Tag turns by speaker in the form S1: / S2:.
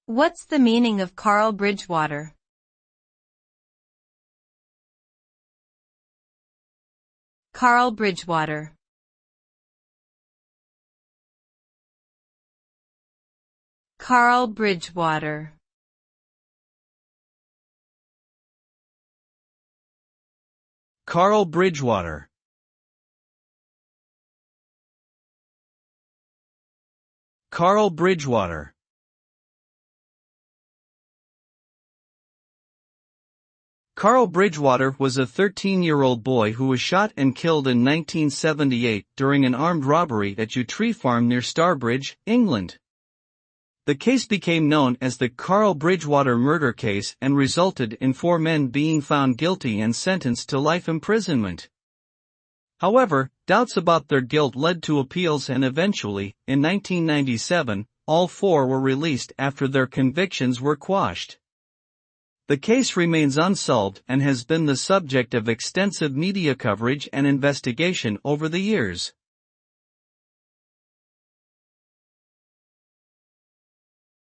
S1: What's the meaning of Carl Bridgewater? Carl Bridgewater. Carl Bridgewater.
S2: Carl Bridgewater. Carl Bridgewater. Carl Bridgewater was a 13-year-old boy who was shot and killed in 1978 during an armed robbery at Yew Tree Farm near Starbridge, England. The case became known as the Carl Bridgewater murder case and resulted in 4 men being found guilty and sentenced to life imprisonment. However, doubts about their guilt led to appeals and eventually, in 1997, all 4 were released after their convictions were quashed. The case remains unsolved and has been the subject of extensive media coverage and investigation over the years.